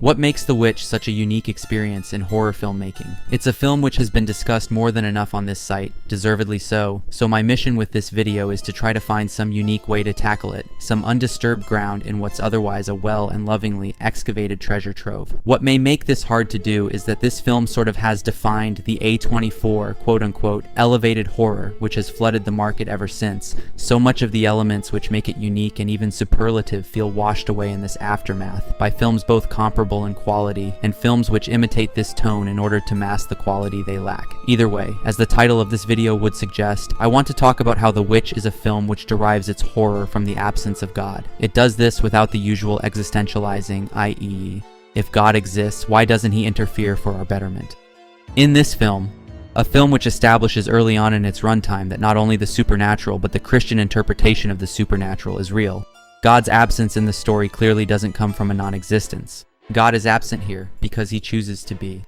What makes The Witch such a unique experience in horror filmmaking? It's a film which has been discussed more than enough on this site, deservedly so my mission with this video is to try to find some unique way to tackle it, some undisturbed ground in what's otherwise a well and lovingly excavated treasure trove. What may make this hard to do is that this film sort of has defined the A24 quote-unquote elevated horror which has flooded the market ever since. So much of the elements which make it unique and even superlative feel washed away in this aftermath by films both comparable in quality and films which imitate this tone in order to mask the quality they lack. Either way, as the title of this video would suggest, I want to talk about how The Witch is a film which derives its horror from the absence of God. It does this without the usual existentializing, i.e., if God exists, why doesn't he interfere for our betterment? In this film, a film which establishes early on in its runtime that not only the supernatural but the Christian interpretation of the supernatural is real, God's absence in the story clearly doesn't come from a non-existence. God is absent here because he chooses to be.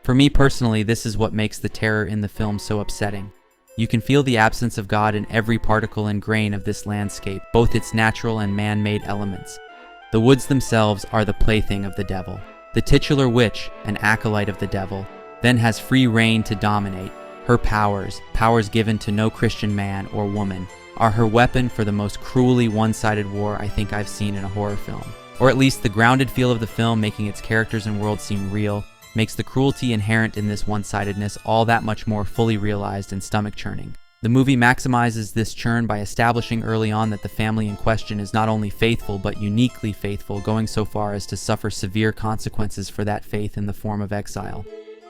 For me personally, this is what makes the terror in the film so upsetting. You can feel the absence of God in every particle and grain of this landscape, both its natural and man-made elements. The woods themselves are the plaything of the devil. The titular witch, an acolyte of the devil, then has free reign to dominate. Her powers given to no Christian man or woman, are her weapon for the most cruelly one-sided war I think I've seen in a horror film. Or at least the grounded feel of the film, making its characters and world seem real, makes the cruelty inherent in this one-sidedness all that much more fully realized and stomach-churning. The movie maximizes this churn by establishing early on that the family in question is not only faithful but uniquely faithful, going so far as to suffer severe consequences for that faith in the form of exile.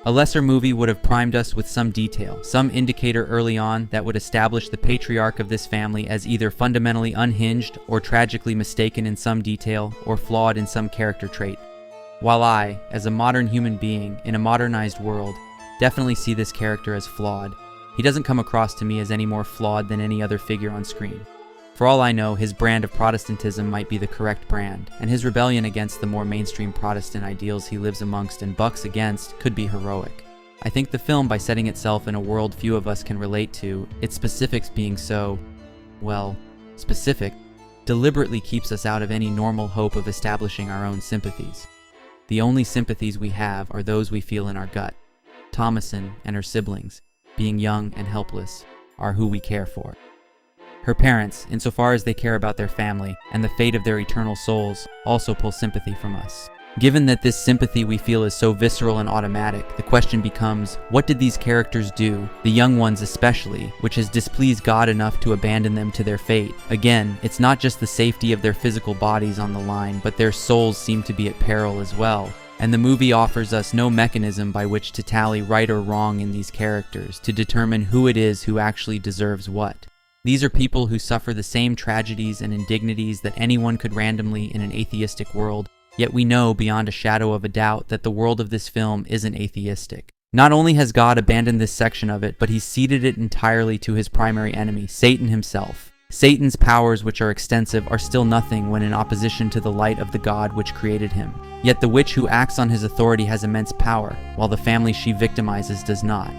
A lesser movie would have primed us with some detail, some indicator early on that would establish the patriarch of this family as either fundamentally unhinged or tragically mistaken in some detail or flawed in some character trait. While I, as a modern human being in a modernized world, definitely see this character as flawed, he doesn't come across to me as any more flawed than any other figure on screen. For all I know, his brand of Protestantism might be the correct brand, and his rebellion against the more mainstream Protestant ideals he lives amongst and bucks against could be heroic. I think the film, by setting itself in a world few of us can relate to, its specifics being so, well, specific, deliberately keeps us out of any normal hope of establishing our own sympathies. The only sympathies we have are those we feel in our gut. Thomasin and her siblings, being young and helpless, are who we care for. Her parents, insofar as they care about their family and the fate of their eternal souls, also pull sympathy from us. Given that this sympathy we feel is so visceral and automatic, the question becomes, what did these characters do, the young ones especially, which has displeased God enough to abandon them to their fate? Again, it's not just the safety of their physical bodies on the line, but their souls seem to be at peril as well. And the movie offers us no mechanism by which to tally right or wrong in these characters, to determine who it is who actually deserves what. These are people who suffer the same tragedies and indignities that anyone could randomly in an atheistic world, yet we know beyond a shadow of a doubt that the world of this film isn't atheistic. Not only has God abandoned this section of it, but he's ceded it entirely to his primary enemy, Satan himself. Satan's powers, which are extensive, are still nothing when in opposition to the light of the God which created him. Yet the witch who acts on his authority has immense power, while the family she victimizes does not.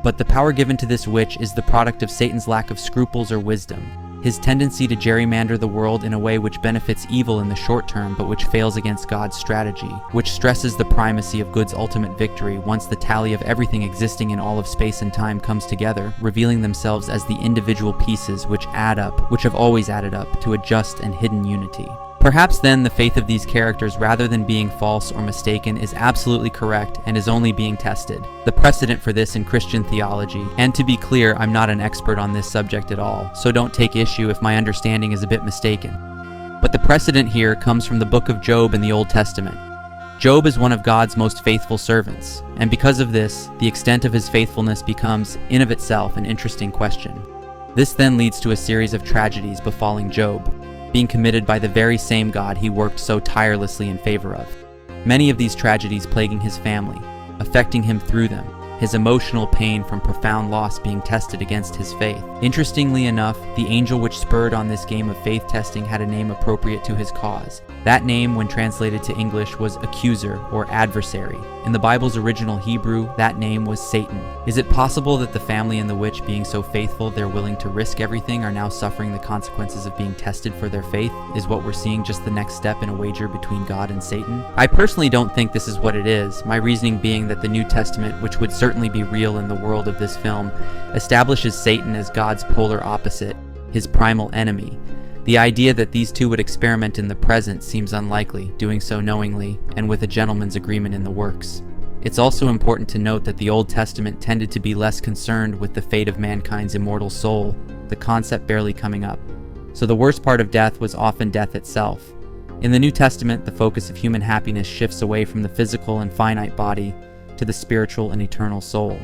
But the power given to this witch is the product of Satan's lack of scruples or wisdom, his tendency to gerrymander the world in a way which benefits evil in the short term but which fails against God's strategy, which stresses the primacy of good's ultimate victory once the tally of everything existing in all of space and time comes together, revealing themselves as the individual pieces which add up, which have always added up, to a just and hidden unity. Perhaps then the faith of these characters, rather than being false or mistaken, is absolutely correct and is only being tested. The precedent for this in Christian theology, and to be clear, I'm not an expert on this subject at all, so don't take issue if my understanding is a bit mistaken. But the precedent here comes from the book of Job in the Old Testament. Job is one of God's most faithful servants, and because of this, the extent of his faithfulness becomes, in of itself, an interesting question. This then leads to a series of tragedies befalling Job, being committed by the very same God he worked so tirelessly in favor of. Many of these tragedies plaguing his family, affecting him through them, his emotional pain from profound loss being tested against his faith. Interestingly enough, the angel which spurred on this game of faith testing had a name appropriate to his cause. That name, when translated to English, was accuser or adversary. In the Bible's original Hebrew, that name was Satan. Is it possible that the family and the witch, being so faithful they're willing to risk everything, are now suffering the consequences of being tested for their faith? Is what we're seeing just the next step in a wager between God and Satan? I personally don't think this is what it is, my reasoning being that the New Testament, which would certainly be real in the world of this film, establishes Satan as God's polar opposite, his primal enemy. The idea that these two would experiment in the present seems unlikely, doing so knowingly and with a gentleman's agreement in the works. It's also important to note that the Old Testament tended to be less concerned with the fate of mankind's immortal soul, the concept barely coming up. So the worst part of death was often death itself. In the New Testament, the focus of human happiness shifts away from the physical and finite body to the spiritual and eternal soul.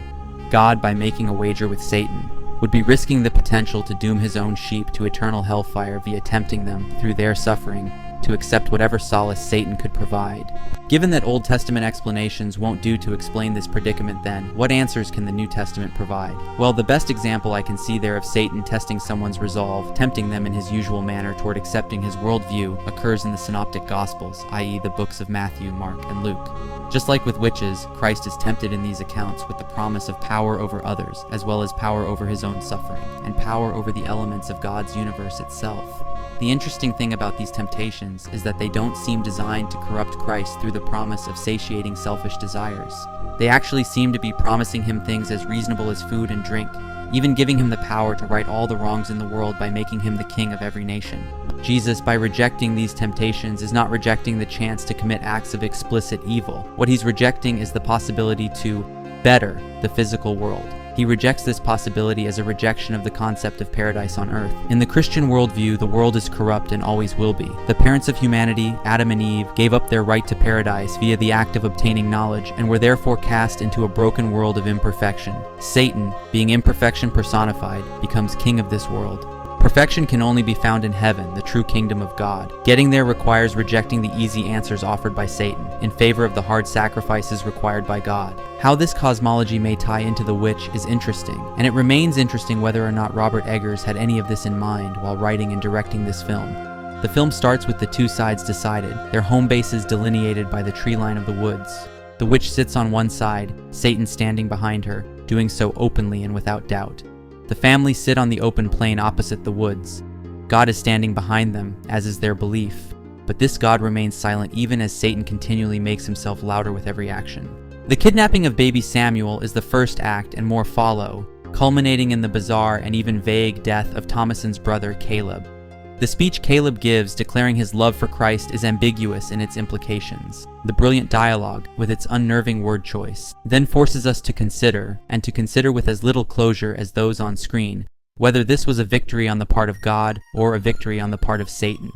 God, by making a wager with Satan, would be risking the potential to doom his own sheep to eternal hellfire via tempting them, through their suffering, to accept whatever solace Satan could provide. Given that Old Testament explanations won't do to explain this predicament then, what answers can the New Testament provide? Well, the best example I can see there of Satan testing someone's resolve, tempting them in his usual manner toward accepting his worldview, occurs in the Synoptic Gospels, i.e. the books of Matthew, Mark, and Luke. Just like with witches, Christ is tempted in these accounts with the promise of power over others, as well as power over his own suffering, and power over the elements of God's universe itself. The interesting thing about these temptations is that they don't seem designed to corrupt Christ through the promise of satiating selfish desires. They actually seem to be promising him things as reasonable as food and drink, even giving him the power to right all the wrongs in the world by making him the king of every nation. Jesus, by rejecting these temptations, is not rejecting the chance to commit acts of explicit evil. What he's rejecting is the possibility to better the physical world. He rejects this possibility as a rejection of the concept of paradise on earth. In the Christian worldview, the world is corrupt and always will be. The parents of humanity, Adam and Eve, gave up their right to paradise via the act of obtaining knowledge and were therefore cast into a broken world of imperfection. Satan, being imperfection personified, becomes king of this world. Perfection can only be found in heaven, the true kingdom of God. Getting there requires rejecting the easy answers offered by Satan, in favor of the hard sacrifices required by God. How this cosmology may tie into The Witch is interesting, and it remains interesting whether or not Robert Eggers had any of this in mind while writing and directing this film. The film starts with the two sides decided, their home bases delineated by the tree line of the woods. The witch sits on one side, Satan standing behind her, doing so openly and without doubt. The family sit on the open plain opposite the woods. God is standing behind them, as is their belief. But this God remains silent even as Satan continually makes himself louder with every action. The kidnapping of baby Samuel is the first act and more follow, culminating in the bizarre and even vague death of Thomason's brother Caleb. The speech Caleb gives declaring his love for Christ is ambiguous in its implications. The brilliant dialogue, with its unnerving word choice, then forces us to consider, and to consider with as little closure as those on screen, whether this was a victory on the part of God or a victory on the part of Satan.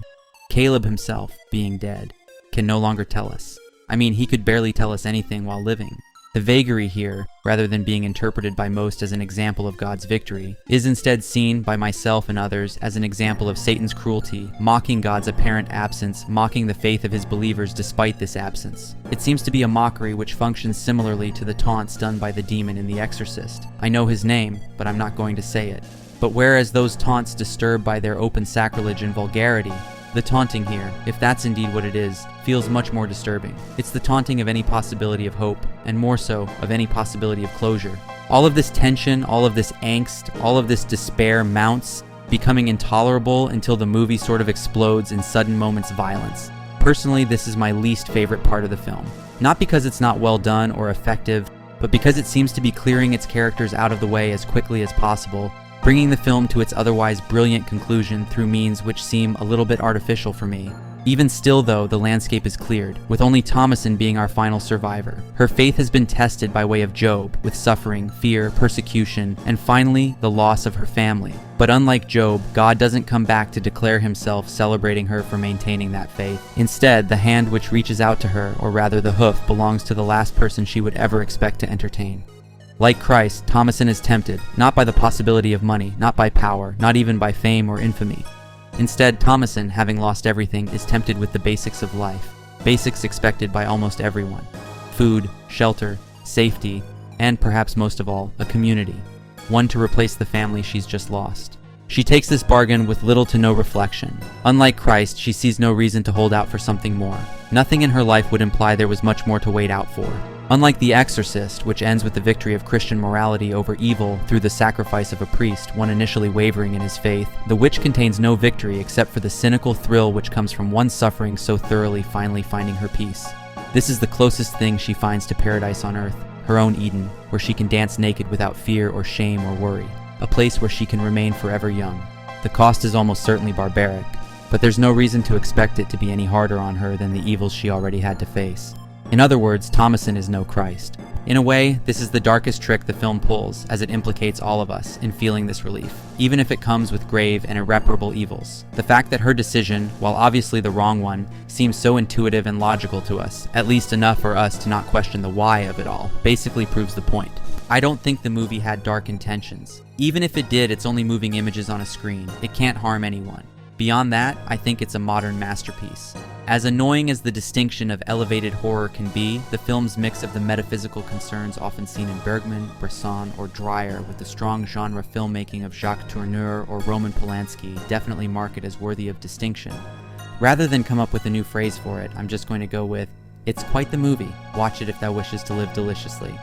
Caleb himself, being dead, can no longer tell us. I mean, he could barely tell us anything while living. The vagary here, rather than being interpreted by most as an example of God's victory, is instead seen by myself and others as an example of Satan's cruelty, mocking God's apparent absence, mocking the faith of his believers despite this absence. It seems to be a mockery which functions similarly to the taunts done by the demon in The Exorcist. I know his name, but I'm not going to say it. But whereas those taunts disturb by their open sacrilege and vulgarity, the taunting here, if that's indeed what it is, feels much more disturbing. It's the taunting of any possibility of hope, and more so, of any possibility of closure. All of this tension, all of this angst, all of this despair mounts, becoming intolerable until the movie sort of explodes in sudden moments of violence. Personally, this is my least favorite part of the film. Not because it's not well done or effective, but because it seems to be clearing its characters out of the way as quickly as possible, bringing the film to its otherwise brilliant conclusion through means which seem a little bit artificial for me. Even still though, the landscape is cleared, with only Thomason being our final survivor. Her faith has been tested by way of Job, with suffering, fear, persecution, and finally, the loss of her family. But unlike Job, God doesn't come back to declare himself celebrating her for maintaining that faith. Instead, the hand which reaches out to her, or rather the hoof, belongs to the last person she would ever expect to entertain. Like Christ, Thomason is tempted, not by the possibility of money, not by power, not even by fame or infamy. Instead, Thomason, having lost everything, is tempted with the basics of life, basics expected by almost everyone. Food, shelter, safety, and perhaps most of all, a community. One to replace the family she's just lost. She takes this bargain with little to no reflection. Unlike Christ, she sees no reason to hold out for something more. Nothing in her life would imply there was much more to wait out for. Unlike The Exorcist, which ends with the victory of Christian morality over evil through the sacrifice of a priest, one initially wavering in his faith, The Witch contains no victory except for the cynical thrill which comes from one suffering so thoroughly finally finding her peace. This is the closest thing she finds to paradise on earth, her own Eden, where she can dance naked without fear or shame or worry. A place where she can remain forever young. The cost is almost certainly barbaric, but there's no reason to expect it to be any harder on her than the evils she already had to face. In other words, Thomasin is no Christ. In a way, this is the darkest trick the film pulls, as it implicates all of us in feeling this relief, even if it comes with grave and irreparable evils. The fact that her decision, while obviously the wrong one, seems so intuitive and logical to us, at least enough for us to not question the why of it all, basically proves the point. I don't think the movie had dark intentions. Even if it did, it's only moving images on a screen. It can't harm anyone. Beyond that, I think it's a modern masterpiece. As annoying as the distinction of elevated horror can be, the film's mix of the metaphysical concerns often seen in Bergman, Bresson, or Dreyer with the strong genre filmmaking of Jacques Tourneur or Roman Polanski definitely mark it as worthy of distinction. Rather than come up with a new phrase for it, I'm just going to go with, it's quite the movie. Watch it if thou wishes to live deliciously.